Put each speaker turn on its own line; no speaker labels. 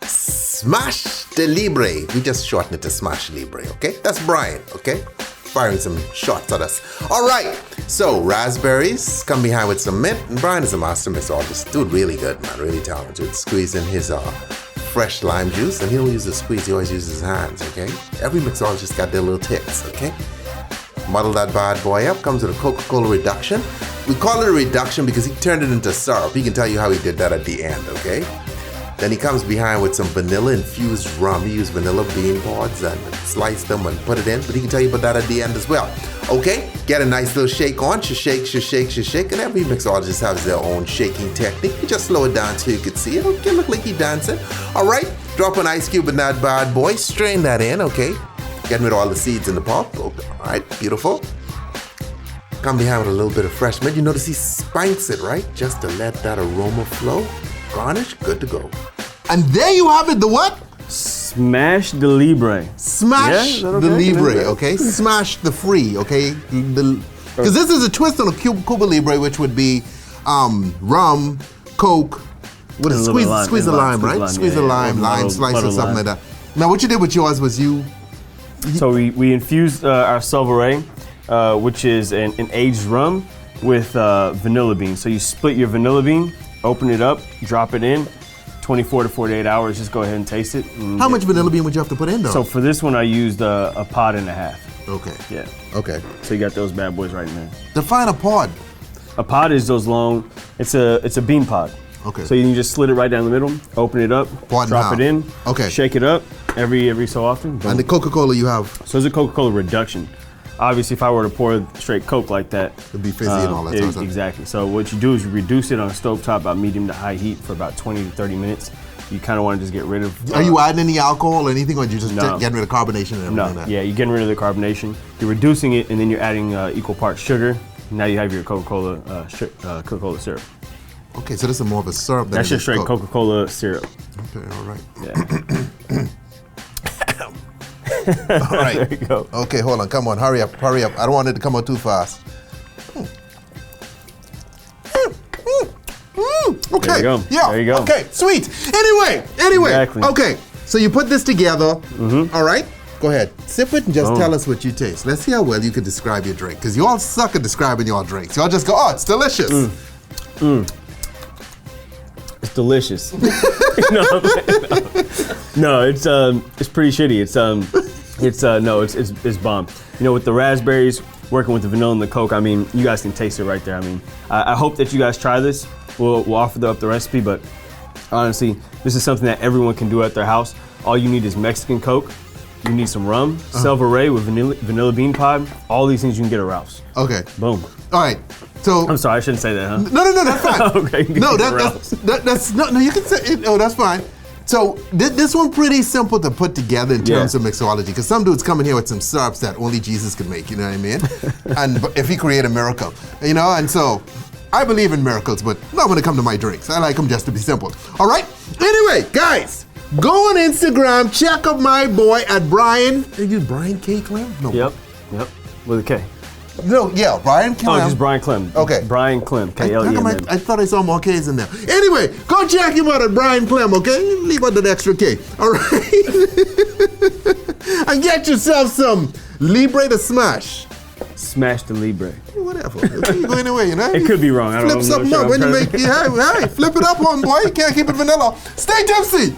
Smash Libre. We just shorten it to Smash Libre, okay? That's Brian, okay? Firing some shots at us. All right, so raspberries, come behind with some mint. And Brian is a master mixologist. Dude, really good, man, really talented. Squeezing his fresh lime juice, and he don't use the squeeze, he always uses his hands, okay? Every mixologist got their little tips, okay? Muddle that bad boy up, comes with a Coca-Cola reduction. We call it a reduction because he turned it into syrup. He can tell you how he did that at the end, okay? Then he comes behind with some vanilla infused rum. He used vanilla bean pods and sliced them and put it in, but he can tell you about that at the end as well. Okay, get a nice little shake on, shake, and every mixologist has their own shaking technique. You just slow it down so you can see it. Okay, look like he's dancing. All right, drop an ice cube in that bad boy, strain that in, okay? Getting rid of all the seeds in the pulp. Okay. All right, beautiful. Come behind with a little bit of fresh mint. You notice he spanks it, right? Just to let that aroma flow. Garnish, good to go. And there you have it, the what?
Smash the Libre.
Smash the Libre, okay? Smash the free, okay? Because this is a twist on a Cuba Libre, which would be rum, Coke, with a squeeze of lime, right? Squeeze of lime, slice or something like that. Now, what you did with yours was
So we infused our Silveray, which is an aged rum with vanilla bean. So you split your vanilla bean, open it up, drop it in, 24 to 48 hours, just go ahead and taste it.
How much vanilla bean would you have to put in though?
So for this one, I used a pod and a half.
Okay.
Yeah.
Okay.
So you got those bad boys right in there.
Define a pod.
A pod is those long, it's a bean pod.
Okay.
So you can just slit it right down the middle, open it up, drop it in,
okay,
shake it up every so often. Boom.
And the Coca-Cola you have?
So it's a Coca-Cola reduction. Obviously, if I were to pour straight Coke like that,
it'd be fizzy and all that stuff.
Exactly. So what you do is you reduce it on a stovetop about medium to high heat for about 20 to 30 minutes. You kind of want to just get rid of.
Are you adding any alcohol or anything, or are you just getting rid of carbonation and everything?
No.
Like that?
Yeah, you're getting rid of the carbonation. You're reducing it, and then you're adding equal parts sugar. Now you have your Coca-Cola syrup.
Okay, so this is more of a syrup.
That's just straight Coca-Cola syrup.
Okay, all right.
Yeah.
All right.
There you go.
Okay, hold on. Come on, hurry up. I don't want it to come out too fast. Okay.
There you go.
Yeah.
There you go.
Okay, sweet. Anyway.
Exactly.
Okay, so you put this together. All right. Go ahead. Sip it and just tell us what you taste. Let's see how well you can describe your drink, because you all suck at describing your drinks. Y'all just go, oh, it's delicious.
It's delicious. No, it's pretty shitty. It's bomb. You know, with the raspberries, working with the vanilla and the Coke, I mean, you guys can taste it right there. I mean, I hope that you guys try this. We'll offer up the recipe, but honestly, this is something that everyone can do at their house. All you need is Mexican Coke. You need some rum, Silveray with vanilla bean pod. All these things you can get at Ralph's.
Okay.
Boom.
All right. So
I'm sorry, I shouldn't say that, huh?
No, that's fine.
Okay.
You can say it. No, that's fine. So this one pretty simple to put together in terms of mixology, because some dudes come in here with some syrups that only Jesus could make. You know what I mean? And if he create a miracle, you know, and so I believe in miracles, but not when it comes to my drinks. I like them just to be simple. All right. Anyway, guys, go on Instagram, check out my boy at Brian. Are you Brian K. Clem? No.
Yep. With a K.
No, yeah, Brian Clem.
Oh, just Brian Clem.
Okay.
Brian Clem, K-L-E-M.
I thought I saw more K's in there. Anyway, go check him out at Brian Clem, okay? Leave out that extra K, all right? And get yourself some Libre to smash.
Smash the Libre.
Whatever. You go anyway, you know?
It could be wrong. I don't know.
Flip something up when you make, hey, flip it up, homeboy. You can't keep it vanilla. Stay tipsy.